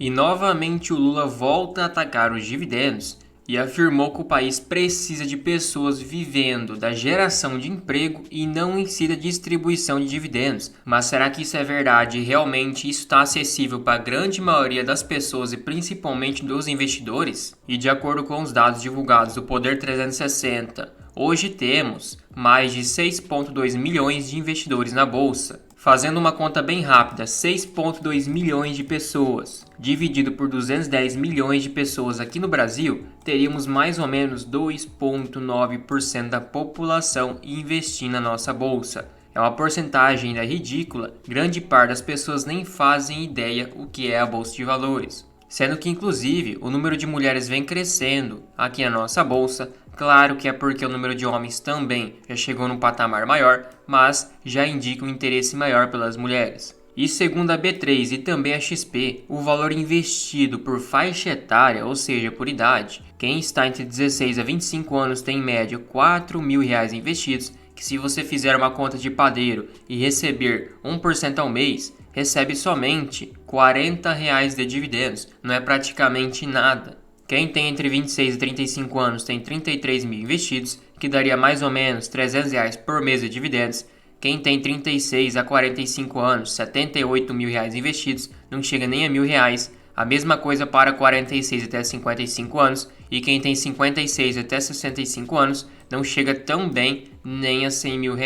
E novamente o Lula volta a atacar os dividendos e afirmou que o país precisa de pessoas vivendo da geração de emprego e não em si da distribuição de dividendos. Mas será que isso é verdade e realmente isso está acessível para a grande maioria das pessoas e principalmente dos investidores? E de acordo com os dados divulgados do Poder 360, hoje temos mais de 6,2 milhões de investidores na Bolsa. Fazendo uma conta bem rápida, 6,2 milhões de pessoas, dividido por 210 milhões de pessoas aqui no Brasil, teríamos mais ou menos 2,9% da população investindo na nossa bolsa. É uma porcentagem ainda ridícula, grande parte das pessoas nem fazem ideia o que é a bolsa de valores. Sendo que, inclusive, o número de mulheres vem crescendo aqui na nossa bolsa. Claro que é porque o número de homens também já chegou num patamar maior, mas já indica um interesse maior pelas mulheres. E segundo a B3 e também a XP, o valor investido por faixa etária, ou seja, por idade, quem está entre 16 a 25 anos tem em média R$ 4.000 investidos, que se você fizer uma conta de padeiro e receber 1% ao mês, recebe somente R$ 40 de dividendos, não é praticamente nada. Quem tem entre 26 e 35 anos tem 33 mil investidos, que daria mais ou menos R$ 300 por mês de dividendos. Quem tem 36 a 45 anos, R$ 78 mil investidos, não chega nem a R$ 1.000. A mesma coisa para 46 até 55 anos. E quem tem 56 até 65 anos, não chega também nem a R$ 100 mil.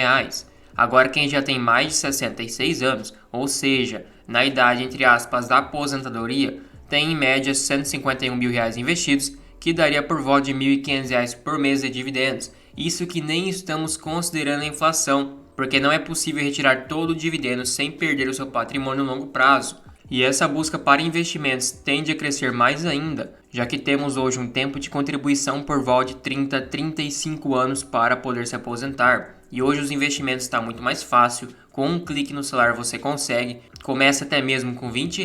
Agora quem já tem mais de 66 anos, ou seja, na idade entre aspas da aposentadoria, tem em média R$ 151 mil investidos, que daria por volta de R$ 1.500 por mês de dividendos. Isso que nem estamos considerando a inflação, porque não é possível retirar todo o dividendo sem perder o seu patrimônio no longo prazo. E essa busca para investimentos tende a crescer mais ainda, já que temos hoje um tempo de contribuição por volta de 30 a 35 anos para poder se aposentar. E hoje os investimentos estão muito mais fácil, com um clique no celular você consegue, começa até mesmo com R$ 20.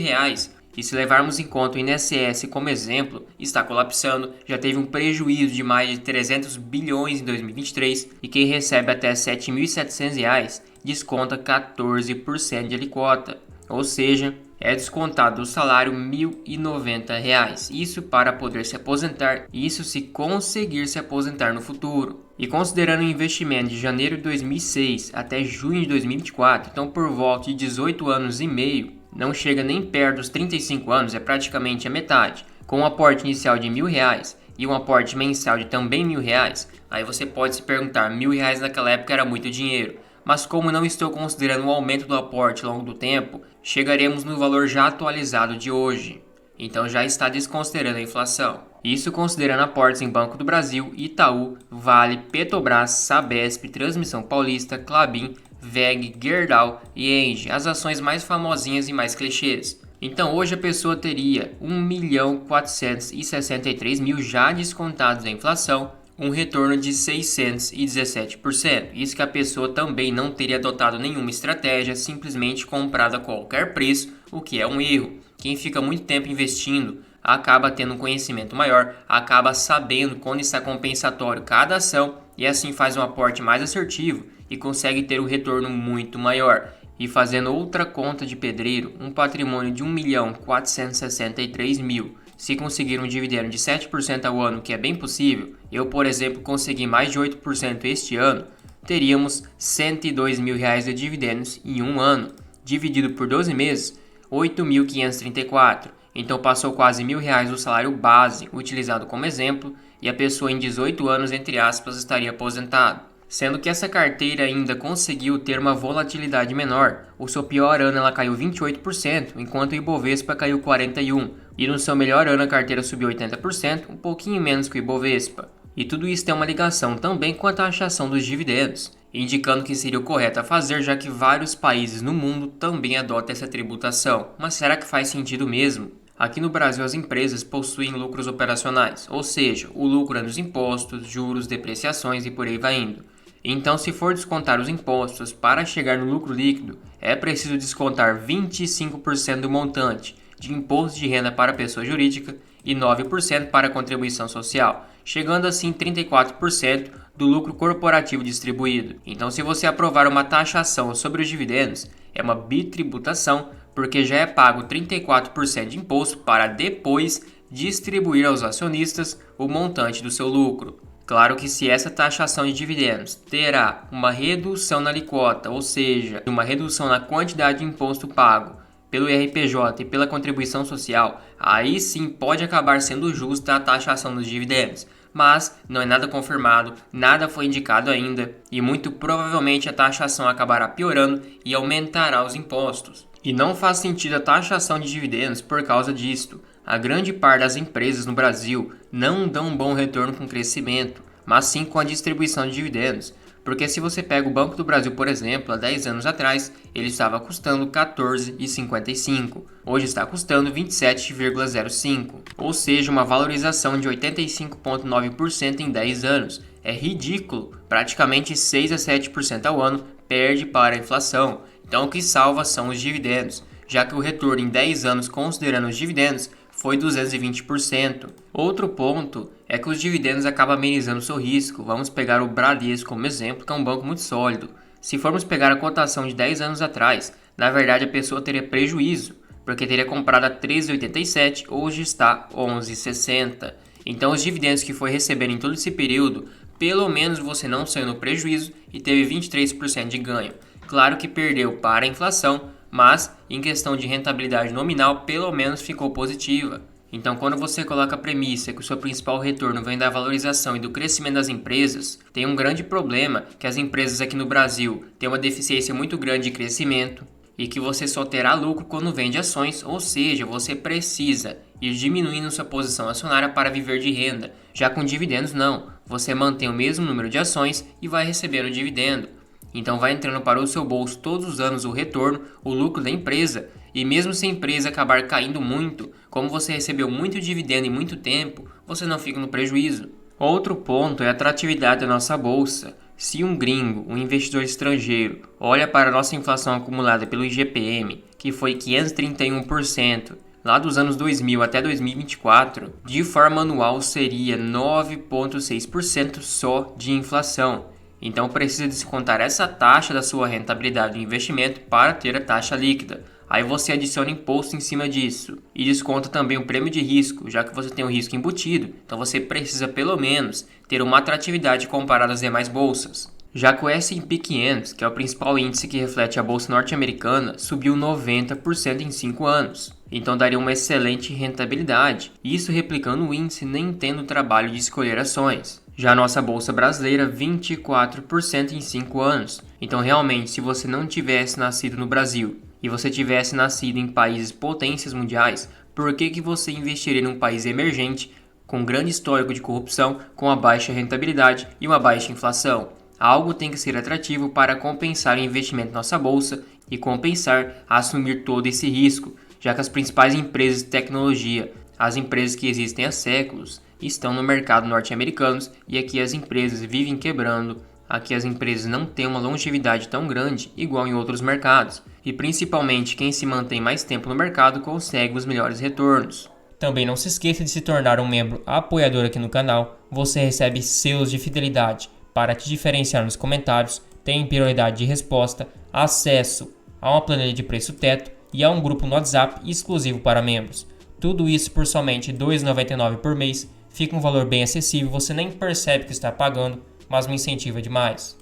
E se levarmos em conta o INSS como exemplo, está colapsando, já teve um prejuízo de mais de 300 bilhões em 2023 e quem recebe até R$ 7.700 desconta 14% de alíquota, ou seja, é descontado do salário R$ 1.090, isso para poder se aposentar, isso se conseguir se aposentar no futuro. E considerando o investimento de janeiro de 2006 até junho de 2024, então por volta de 18 anos e meio, não chega nem perto dos 35 anos, é praticamente a metade. Com um aporte inicial de R$ 1.000 e um aporte mensal de também R$ 1.000, aí você pode se perguntar, R$ 1.000 naquela época era muito dinheiro. Mas como não estou considerando o aumento do aporte ao longo do tempo, chegaremos no valor já atualizado de hoje. Então já está desconsiderando a inflação. Isso considerando aportes em Banco do Brasil, Itaú, Vale, Petrobras, Sabesp, Transmissão Paulista, Klabin, VEG, Gerdau e Engie, as ações mais famosinhas e mais clichês. Então hoje a pessoa teria 1.463.000 já descontados da inflação, um retorno de 617%. Isso que a pessoa também não teria adotado nenhuma estratégia, simplesmente comprado a qualquer preço, o que é um erro. Quem fica muito tempo investindo acaba tendo um conhecimento maior, acaba sabendo quando está compensatório cada ação e assim faz um aporte mais assertivo e consegue ter um retorno muito maior. E fazendo outra conta de pedreiro, um patrimônio de 1.463.000, se conseguir um dividendo de 7% ao ano, que é bem possível, eu, por exemplo, consegui mais de 8% este ano, teríamos R$ 102 mil de dividendos em um ano, dividido por 12 meses, 8.534. Então passou quase R$ 1.000 o salário base, utilizado como exemplo, e a pessoa em 18 anos, entre aspas, estaria aposentada. Sendo que essa carteira ainda conseguiu ter uma volatilidade menor. O seu pior ano ela caiu 28%, enquanto o Ibovespa caiu 41%. E no seu melhor ano a carteira subiu 80%, um pouquinho menos que o Ibovespa. E tudo isso tem uma ligação também com a taxação dos dividendos, indicando que seria o correto a fazer, já que vários países no mundo também adotam essa tributação. Mas será que faz sentido mesmo? Aqui no Brasil as empresas possuem lucros operacionais, ou seja, o lucro é nos impostos, juros, depreciações e por aí vai indo. Então, se for descontar os impostos para chegar no lucro líquido, é preciso descontar 25% do montante de imposto de renda para a pessoa jurídica e 9% para a contribuição social, chegando assim 34% do lucro corporativo distribuído. Então, se você aprovar uma taxação sobre os dividendos, é uma bitributação porque já é pago 34% de imposto para depois distribuir aos acionistas o montante do seu lucro. Claro que se essa taxação de dividendos terá uma redução na alíquota, ou seja, uma redução na quantidade de imposto pago pelo IRPJ e pela contribuição social, aí sim pode acabar sendo justa a taxação dos dividendos. Mas não é nada confirmado, nada foi indicado ainda e muito provavelmente a taxação acabará piorando e aumentará os impostos. E não faz sentido a taxação de dividendos por causa disto. A grande parte das empresas no Brasil não dão um bom retorno com crescimento, mas sim com a distribuição de dividendos. Porque se você pega o Banco do Brasil, por exemplo, há 10 anos atrás, ele estava custando R$ 14,55. Hoje está custando R$ 27,05. Ou seja, uma valorização de 85,9% em 10 anos. É ridículo. Praticamente 6 a 7% ao ano perde para a inflação. Então o que salva são os dividendos, já que o retorno em 10 anos considerando os dividendos foi 220%. Outro ponto é que os dividendos acabam amenizando o seu risco. Vamos pegar o Bradesco como exemplo, que é um banco muito sólido. Se formos pegar a cotação de 10 anos atrás, na verdade a pessoa teria prejuízo, porque teria comprado a 13,87, hoje está 11,60. Então os dividendos que foi recebendo em todo esse período, pelo menos você não saiu no prejuízo e teve 23% de ganho. Claro que perdeu para a inflação, mas em questão de rentabilidade nominal, pelo menos ficou positiva. Então, quando você coloca a premissa que o seu principal retorno vem da valorização e do crescimento das empresas, tem um grande problema que as empresas aqui no Brasil têm uma deficiência muito grande de crescimento e que você só terá lucro quando vende ações, ou seja, você precisa ir diminuindo sua posição acionária para viver de renda. Já com dividendos não, você mantém o mesmo número de ações e vai recebendo dividendo. Então vai entrando para o seu bolso todos os anos o retorno, o lucro da empresa, e mesmo se a empresa acabar caindo muito, como você recebeu muito dividendo em muito tempo, você não fica no prejuízo. Outro ponto é a atratividade da nossa bolsa. Se um gringo, um investidor estrangeiro, olha para a nossa inflação acumulada pelo IGPM, que foi 531%, lá dos anos 2000 até 2024, de forma anual seria 9,6% só de inflação. Então precisa descontar essa taxa da sua rentabilidade do investimento para ter a taxa líquida. Aí você adiciona imposto em cima disso e desconta também o prêmio de risco, já que você tem um risco embutido, então você precisa pelo menos ter uma atratividade comparada às demais bolsas. Já que o S&P 500, que é o principal índice que reflete a bolsa norte-americana, subiu 90% em 5 anos. Então daria uma excelente rentabilidade, isso replicando o índice nem tendo o trabalho de escolher ações. Já a nossa bolsa brasileira, 24% em 5 anos. Então realmente, se você não tivesse nascido no Brasil e você tivesse nascido em países potências mundiais, por que você investiria num país emergente, com grande histórico de corrupção, com uma baixa rentabilidade e uma baixa inflação? Algo tem que ser atrativo para compensar o investimento na nossa bolsa e compensar a assumir todo esse risco, já que as principais empresas de tecnologia, as empresas que existem há séculos, estão no mercado norte-americano e aqui as empresas vivem quebrando, aqui as empresas não têm uma longevidade tão grande igual em outros mercados e principalmente quem se mantém mais tempo no mercado consegue os melhores retornos. Também não se esqueça de se tornar um membro apoiador aqui no canal, você recebe selos de fidelidade para te diferenciar nos comentários, tem prioridade de resposta, acesso a uma planilha de preço teto e a um grupo no WhatsApp exclusivo para membros. Tudo isso por somente R$ 2,99 por mês. Fica um valor bem acessível, você nem percebe que está pagando, mas me incentiva demais.